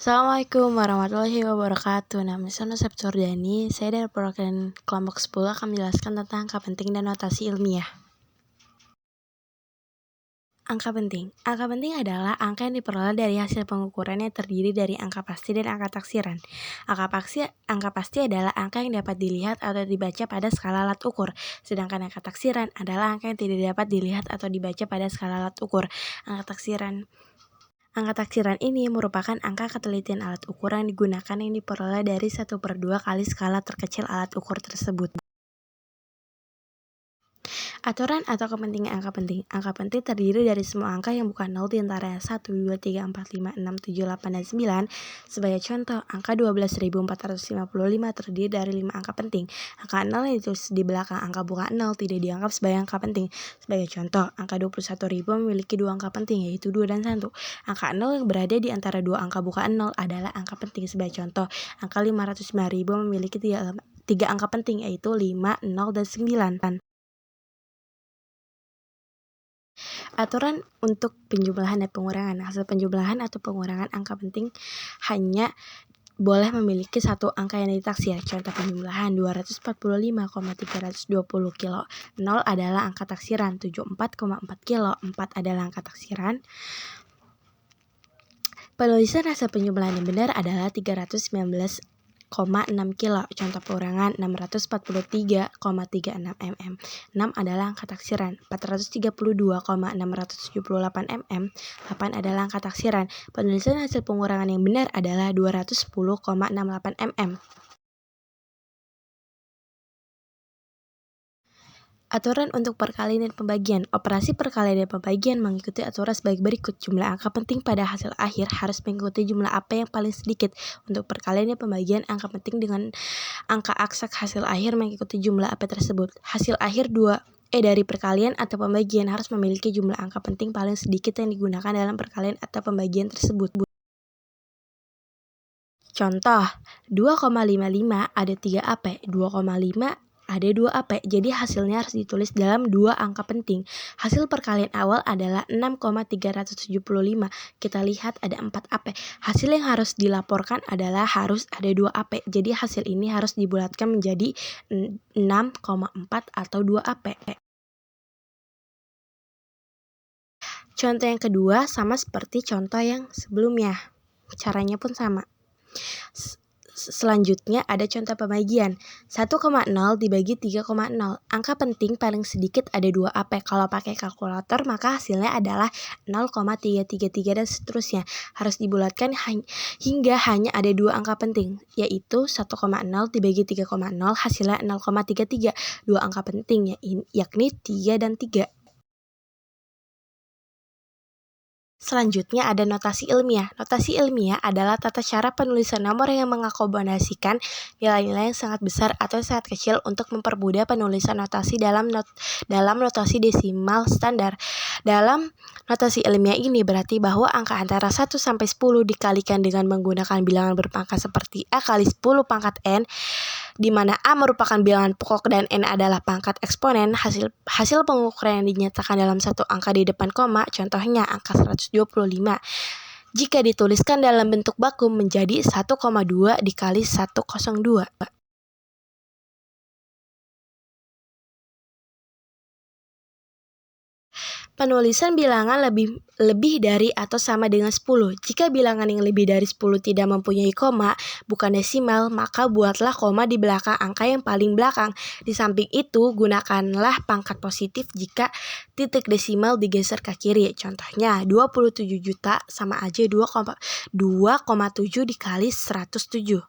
Assalamualaikum warahmatullahi wabarakatuh. Nama saya Nusab Sordani. Saya dari perwakilan kelompok 10 akan menjelaskan tentang angka penting dan notasi ilmiah. Angka penting. Angka penting adalah angka yang diperoleh dari hasil pengukuran yang terdiri dari angka pasti dan angka taksiran. Angka pasti adalah angka yang dapat dilihat atau dibaca pada skala alat ukur, sedangkan angka taksiran adalah angka yang tidak dapat dilihat atau dibaca pada skala alat ukur. Angka taksiran ini merupakan angka ketelitian alat ukur yang digunakan yang diperoleh dari 1/2 kali skala terkecil alat ukur tersebut. Aturan atau kepentingan angka penting. Angka penting terdiri dari semua angka yang bukan 0 di antara 1, 2, 3, 4, 5, 6, 7, 8, dan 9. Sebagai contoh, angka 12.455 terdiri dari 5 angka penting. Angka 0 yang ditulis di belakang angka bukan 0 tidak dianggap sebagai angka penting. Sebagai contoh, angka 21.000 memiliki 2 angka penting, yaitu 2 dan 1. Angka 0 yang berada di antara 2 angka bukan 0 adalah angka penting. Sebagai contoh, angka 505.000 memiliki 3 angka penting, yaitu 5, 0, dan 9. Aturan untuk penjumlahan dan pengurangan. Hasil penjumlahan atau pengurangan angka penting hanya boleh memiliki satu angka yang ditaksir. Contoh penjumlahan 245,320 kilo. 0 adalah angka taksiran. 74,4 kilo. 4 adalah angka taksiran. Penulisan hasil penjumlahan yang benar adalah 319,6 kilo. Contoh pengurangan 643,36 mm. 6 adalah angka taksiran. 432,678 mm. 8 adalah angka taksiran. Penulisan hasil pengurangan yang benar adalah 210,68 mm. Aturan untuk perkalian dan pembagian. Operasi perkalian dan pembagian mengikuti aturan sebagai berikut. Jumlah angka penting pada hasil akhir harus mengikuti jumlah AP yang paling sedikit. Untuk perkalian dan pembagian, angka penting dengan angka aksak hasil akhir mengikuti jumlah AP tersebut. Hasil akhir dari perkalian atau pembagian harus memiliki jumlah angka penting paling sedikit yang digunakan dalam perkalian atau pembagian tersebut. Contoh, 2,55 ada 3 AP, 2,5 ada 2 AP, jadi hasilnya harus ditulis dalam 2 angka penting. Hasil perkalian awal adalah 6,375. Kita lihat ada 4 AP. Hasil yang harus dilaporkan adalah harus ada 2 AP. Jadi hasil ini harus dibulatkan menjadi 6,4 atau 2 AP. Contoh yang kedua sama seperti contoh yang sebelumnya. Caranya pun sama. Selanjutnya ada contoh pembagian. 1,0 dibagi 3,0. Angka penting paling sedikit ada 2 AP. Kalau pakai kalkulator maka hasilnya adalah 0,333 dan seterusnya. Harus dibulatkan hingga hanya ada 2 angka penting, yaitu 1,0 dibagi 3,0 hasilnya 0,33. 2 angka penting yakni 3 dan 3. Selanjutnya ada notasi ilmiah. Notasi ilmiah adalah tata cara penulisan nomor yang mengakomodasikan nilai-nilai yang sangat besar atau sangat kecil untuk mempermudah penulisan notasi dalam notasi desimal standar. Dalam notasi ilmiah ini berarti bahwa angka antara 1 sampai 10 dikalikan dengan menggunakan bilangan berpangkat seperti A kali 10 pangkat N, di mana A merupakan bilangan pokok dan N adalah pangkat eksponen. Hasil pengukuran yang dinyatakan dalam satu angka di depan koma, contohnya angka 125. Jika dituliskan dalam bentuk baku menjadi 1,2 dikali 102. Penulisan bilangan lebih dari atau sama dengan 10. Jika bilangan yang lebih dari 10 tidak mempunyai koma, bukan desimal, maka buatlah koma di belakang angka yang paling belakang. Di samping itu, gunakanlah pangkat positif jika titik desimal digeser ke kiri. Contohnya, 27 juta sama aja 2,7 dikali 107.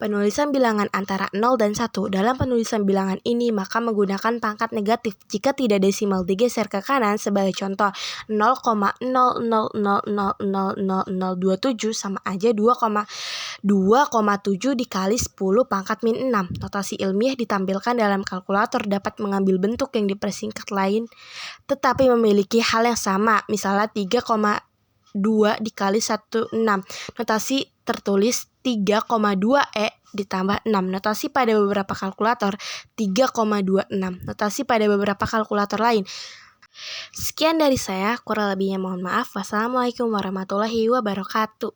Penulisan bilangan antara 0 dan 1. Dalam penulisan bilangan ini maka menggunakan pangkat negatif. Jika tidak desimal digeser ke kanan, sebagai contoh 0,00000027 sama aja 2,7 dikali 10 pangkat min 6. Notasi ilmiah ditampilkan dalam kalkulator dapat mengambil bentuk yang dipersingkat lain tetapi memiliki hal yang sama. Misalnya 3,2 dikali 16. Notasi tertulis 3,2E ditambah 6. Notasi pada beberapa kalkulator 3,26. Notasi pada beberapa kalkulator lain. Sekian dari saya, kurang lebihnya mohon maaf. Wassalamualaikum warahmatullahi wabarakatuh.